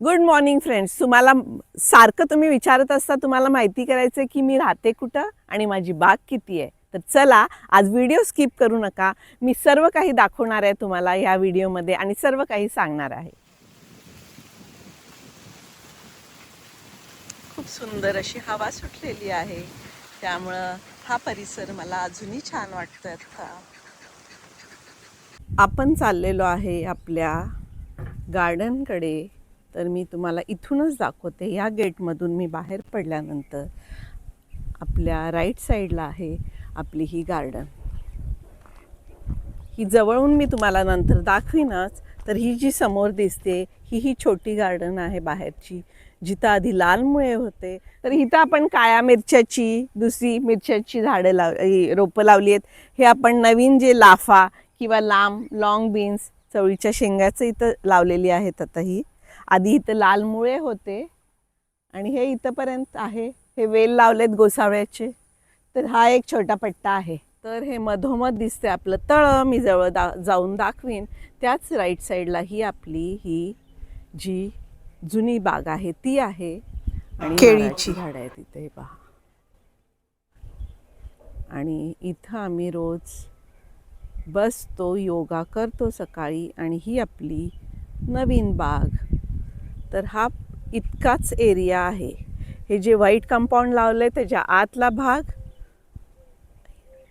Good morning friends. तुम्हाला सारखं तुम्ही विचारत असता तुम्हाला माहिती करायचं की मी राहते कुठं आणि माझी बाग किती आहे. तर चला, आज व्हिडिओ स्किप करू नका. मी सर्व काही दाखवणार आहे तुम्हाला ह्या व्हिडिओमध्ये आणि सर्व काही सांगणार आहे. खूप सुंदर अशी हवा सुटलेली आहे, त्यामुळं हा परिसर मला अजूनही छान वाटतोय. आपण चाललेलो आहे आपल्या गार्डनकडे. तर मी तुम्हाला इथूनच दाखवते. या गेटमधून मी बाहेर पडल्यानंतर आपल्या राईट साईडला आहे आपली ही गार्डन. ही जवळून मी तुम्हाला नंतर दाखवीनच. तर ही जी समोर दिसते ही छोटी गार्डन आहे बाहेरची, जिथं आधी लाल मुळे होते. तर इथं आपण काळ्या मिरच्याची, दुसरी मिरच्याची झाडं रोपं लावली आहेत. हे आपण नवीन जे लाफा किंवा लॉंग बीन्स, चवळीच्या शेंगाचं इथं लावलेली आहेत. आता ही आधी इथं लाल मुळे होते आणि हे इथंपर्यंत आहे. हे वेल लावलेत गोसावळ्याचे. तर हा एक छोटा पट्टा आहे. तर हे मधोमध दिसते आपलं तळं. मी जवळ जाऊन दाखवीन. त्याच राईट साईडला ही आपली जी जुनी बाग आहे ती आहे आणि केळीची झाडं आहेत इथे, हे पहा. आणि इथं आम्ही रोज बसतो, योगा करतो सकाळी. आणि ही आपली नवीन बाग. तर हा इतकाच एरिया आहे. हे जे व्हाईट कंपाऊंड लावलं त्याच्या आतला भाग,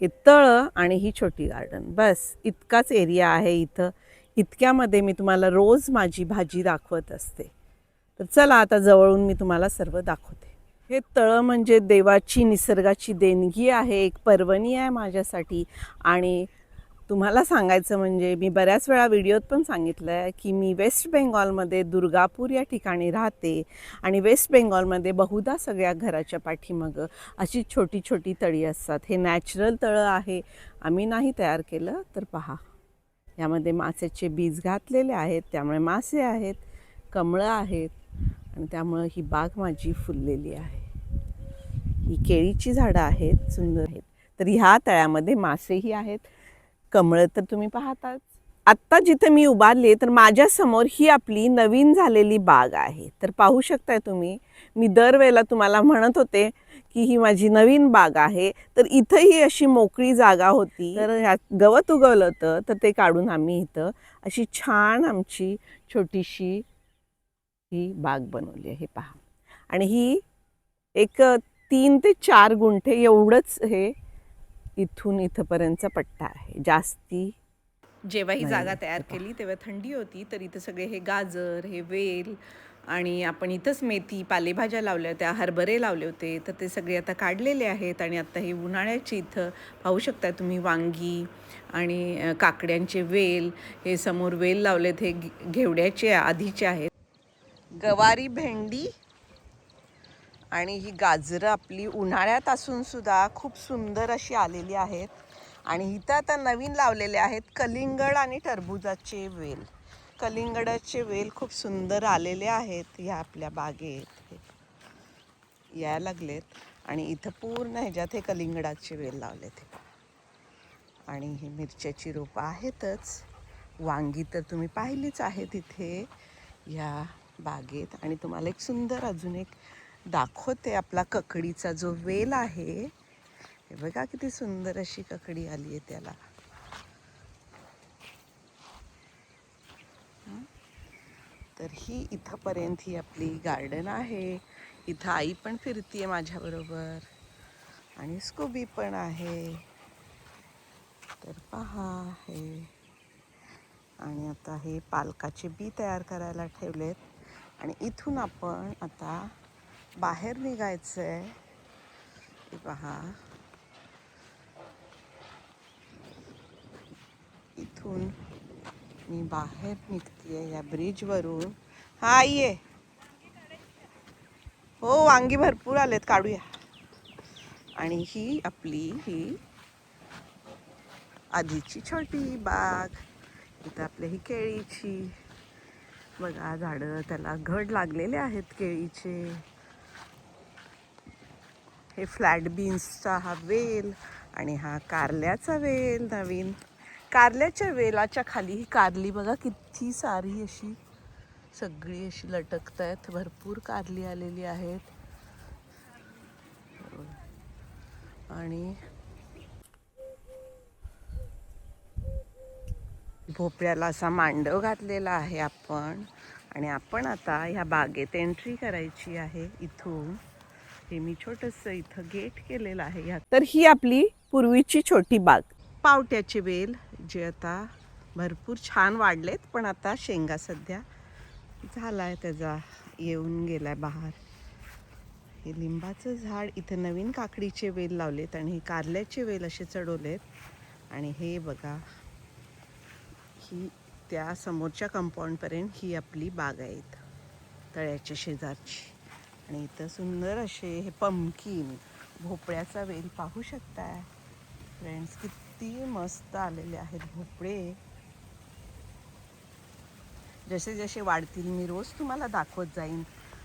हे तळं आणि ही छोटी गार्डन, बस इतकाच एरिया आहे इथं. इतक्यामध्ये मी तुम्हाला रोज माझी भाजी दाखवत असते. तर चला, आता जवळून मी तुम्हाला सर्व दाखवते. हे तळं म्हणजे देवाची, निसर्गाची देणगी आहे, एक पर्वणी आहे माझ्यासाठी. आणि तुम्हाला सांगायचं म्हणजे मी बऱ्याच वेळा व्हिडिओत पण सांगितलं आहे की मी वेस्ट बेंगॉलमध्ये दुर्गापूर या ठिकाणी राहते. आणि वेस्ट बेंगॉलमध्ये बहुधा सगळ्या घराच्या पाठीमागं अशी छोटी छोटी तळी असतात. हे नॅचरल तळं आहे, आम्ही नाही तयार केलं. तर पहा, यामध्ये मासेचे बीज घातलेले आहेत, त्यामुळे मासे आहेत, कमळं आहेत आणि त्यामुळं ही बाग माझी फुललेली आहे. ही केळीची झाडं आहेत, सुंदर आहेत. तर ह्या तळ्यामध्ये मासेही आहेत, कमळं तर तुम्ही पाहताच. आत्ता जिथं मी उभारले तर माझ्यासमोर ही आपली नवीन झालेली बाग आहे. तर पाहू शकताय तुम्ही, मी दरवेळेला तुम्हाला म्हणत होते की ही माझी नवीन बाग आहे. तर इथंही अशी मोकळी जागा होती, तर ह्यात गवत उगवलं होतं, तर ते काढून आम्ही इथं अशी छान आमची छोटीशी ही बाग बनवली आहे, पहा. आणि ही एक 3 ते 4 गुंठे एवढंच हे इथून इथंपर्यंतचा पट्टा आहे, जास्ती. जेव्हा ही जागा तयार केली तेव्हा थंडी होती, तर इथं सगळे हे गाजर, हे वेल आणि आपण इथंच मेथी, पालेभाज्या लावल्या होत्या, हरभरे लावले होते. तर ते सगळे आता काढलेले आहेत. आणि आता हे उन्हाळ्याची इथं पाहू शकता तुम्ही वांगी आणि काकड्यांचे वेल, हे समोर वेल लावलेत, हे घेवड्याचे आधीचे आहेत. गवारी, भेंडी आणि ही गाजरं आपली उन्हाळ्यात असून सुद्धा खूप सुंदर अशी आलेली आहेत. आणि इथं आता नवीन लावलेले आहेत कलिंगड आणि टरबुजाचे वेल. कलिंगडाचे वेल खूप सुंदर आलेले आहेत ह्या आपल्या बागेत, यायला लागलेत. आणि इथं पूर्ण ह्याच्यात हे कलिंगडाचे वेल लावलेत. आणि ही मिरच्याची रोपं आहेतच. वांगी तर तुम्ही पाहिलीच आहेत इथे या बागेत. आणि तुम्हाला एक सुंदर अजून एक दाखवते, आपला ककडीचा जो वेल आहे. हे बघा किती सुंदर अशी ककडी आली आहे त्याला. तर ही इथंपर्यंत ही आपली गार्डन आहे. इथं आई पण फिरतीये माझ्याबरोबर आणि स्कूबी पण आहे. तर पहा हे. आणि आता हे पालकाचे बी तयार करायला ठेवलेत. आणि इथून आपण आता बाहेर निघायचं आहे. हे पहा, इथून मी बाहेर निघते या ब्रिजवरून. हा ये. हो, वांगी भरपूर आलेत, काढूया. आणि ही आपली आधीची छोटी बाग. इथं आपल्या ही केळीची बघा झाडं, त्याला घड लागलेले आहेत केळीचे. हे फ्लॅट बीन्सचा हा वेल आणि हा कारल्याचा वेल नवीन. कारल्याच्या वेलाच्या खाली ही कारली बघा किती सारी अशी सगळी अशी लटकत आहेत. भरपूर कारली आलेली आहेत आणि भोपळ्याला असा मांडव घातलेला आहे आपण. आणि आपण आता ह्या बागेत एंट्री करायची आहे इथून. हे मी छोटंसं इथं गेट केलेलं आहे ह्या. तर ही आपली पूर्वीची छोटी बाग. पावट्याचे वेल जे आता भरपूर छान वाढलेत, पण आता शेंगा सध्या झालाय त्याचा, येऊन गेलाय बाहेर. हे लिंबाचं झाड, इथं नवीन काकडीचे वेल लावलेत आणि हे कारल्याचे वेल असे चढवलेत. आणि हे बघा, ही त्या समोरच्या कंपाऊंडपर्यंत ही आपली बाग आहे तळ्याच्या शेजारची. आणि इथं सुंदर असे हे पंपकिन, भोपळ्याचा वेल पाहू शकताय फ्रेंड्स. किती मस्त आलेले आहेत भोपळे. जसे जसे वाढतील मी रोज तुम्हाला दाखवत जाईन.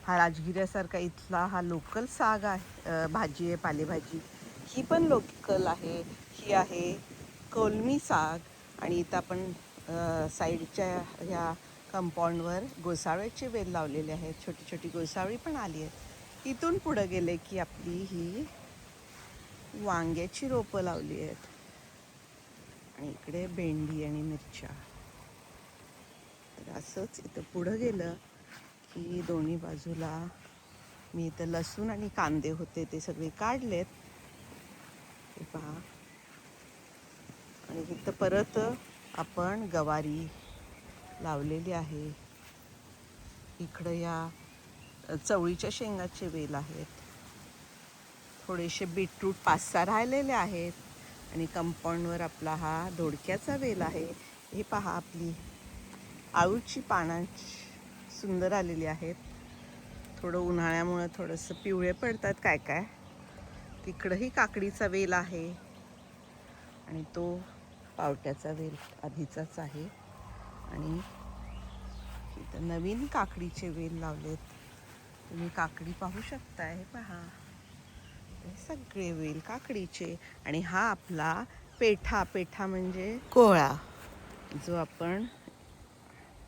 हा राजगिऱ्यासारखा इथला हा लोकल साग आहे, भाजी आहे, पालेभाजी. ही पण लोकल आहे. ही आहे कोलमी साग. आणि इथं आपण साईडच्या ह्या कंपाऊंडवर गोसाव्याचे वेल लावलेले आहेत. छोटी छोटी गोसावळी पण आली आहेत. इथून पुढं गेले की आपली ही वांग्याची रोपं लावली आहेत. आणि इकडे भेंडी आणि मिरच्या. तर असंच इथं पुढं गेलं की दोन्ही बाजूला मी इथं लसूण आणि कांदे होते ते सगळे काढलेत, हे पहा. आणि इथं परत आपण गवारी लावलेली आहे. इकडं या चवळीच्या शेंगाचे वेल आहेत. थोडेसे बीटरूट 5-6 राहिलेले आहेत. आणि कंपाऊंडवर आपला हा दोडक्याचा वेल आहे. हे पहा, आपली आळूची पानं सुंदर आलेली आहेत. थोडं उन्हाळ्यामुळं थोडंसं पिवळे पडतात काय काय. तिकडंही काकडीचा वेल आहे आणि तो पावट्याचा वेल आधीचाच आहे. आणि इथं नवीन काकडीचे वेल लावलेत. तुम्ही काकडी पाहू शकताय, हे पहा, हे सगळे वेल काकडीचे. आणि हा आपला पेठा, पेठा म्हणजे कोहळा, जो आपण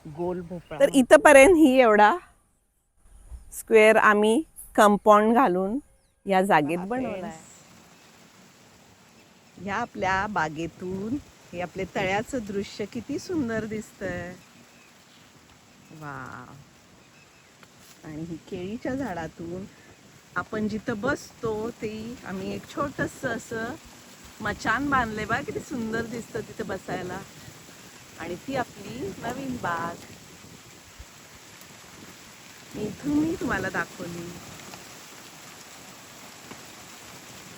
गोल भोपळा. तर इथंपर्यंत ही एवढा स्क्वेअर आम्ही कंपाऊंड घालून या जागेत बनवलाय. ह्या आपल्या बागेतून हे आपले तळ्याचं दृश्य किती सुंदर दिसतंय. वाव. आणि ही केळीच्या झाडातून आपण जिथं बसतो ते आम्ही एक छोटंसं असं मचान बांधले बा, किती सुंदर दिसतं तिथं बसायला. आणि ती आपली नवीन बाग इथून मी तुम्हाला दाखवली.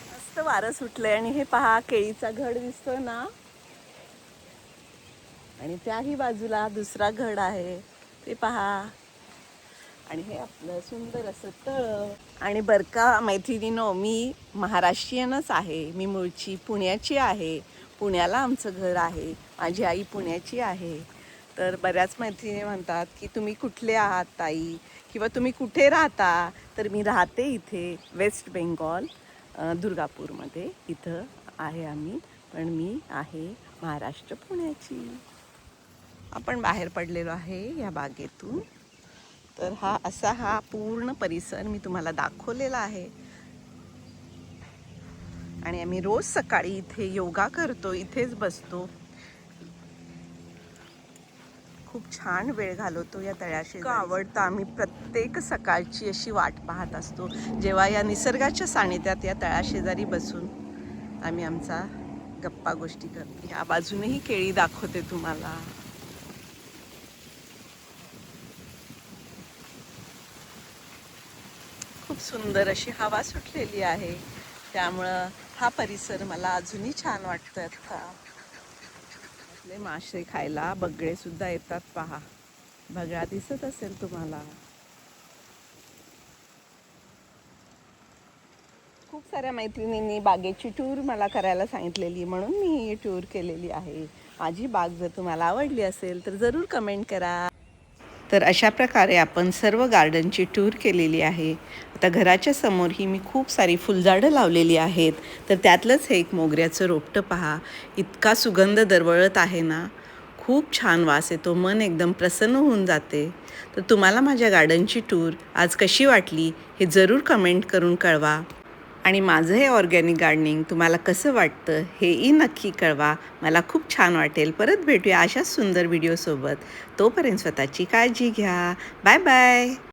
मस्त वारं सुटलंय. आणि हे पहा, केळीचा घड दिसतोय ना, आणि त्याही बाजूला दुसरा घड आहे, ते पहा. आणि हे आपलं सुंदर असं तळ. आणि बरं का मैत्रिणींनो, मी महाराष्ट्रीयनच आहे. मी मूळची पुण्याची आहे. पुण्याला आमचं घर आहे. माझी आई पुण्याची आहे. तर बऱ्याच मैत्रिणी म्हणतात की तुम्ही कुठले आहात ताई, किंवा तुम्ही कुठे राहता. तर मी राहते इथे वेस्ट बेंगॉल, दुर्गापूरमध्ये. इथं आहे आम्ही, पण मी आहे महाराष्ट्र पुण्याची. आपण बाहेर पडलेलो आहे या बागेतून. तर हा पूर्ण परिसर मी तुम्हाला दाखवलेला आहे. आणि आम्ही रोज सकाळी इथे योगा करतो, इथेच बसतो. खूप छान वेळ घालवतो या तळ्याशी. आवडतं. आम्ही प्रत्येक सकाळची अशी वाट पाहत असतो, जेव्हा या निसर्गाच्या सानिध्यात या तळ्याशेजारी बसून आम्ही आमचा गप्पा गोष्टी करतो. या बाजूनेही केळी दाखवते तुम्हाला. खूप सुंदर अशी हवा सुटलेली आहे, त्यामुळं हा परिसर मला अजूनही छान वाटतोय. आता आपले मासे खायला बगळे सुद्धा येतात, पहा. बगळा दिसत असेल तुम्हाला. खूप साऱ्या मैत्रिणींनी बागेची टूर मला करायला सांगितलेली, म्हणून मी ही टूर केलेली आहे. माझी बाग जर तुम्हाला आवडली असेल तर जरूर कमेंट करा. तर अशा प्रकारे आपण सर्व गार्डनची टूर केलेली आहे. आता घराच्या समोर ही मी खूप सारी फुलझाडं लावलेली आहेत. तर त्यातलंच हे एक मोगऱ्याचं रोपटं पहा, इतका सुगंध दरवळत आहे ना. खूप छान वास येतो, मन एकदम प्रसन्न होऊन जाते. तर तुम्हाला माझ्या गार्डनची टूर आज कशी वाटली हे जरूर कमेंट करून कळवा. आणि माझं हे ऑर्गॅनिक गार्डनिंग तुम्हाला कसं वाटतं हेही नक्की कळवा. मला खूप छान वाटेल. परत भेटूया अशाच सुंदर व्हिडिओसोबत. तोपर्यंत स्वतःची काळजी घ्या. Bye bye.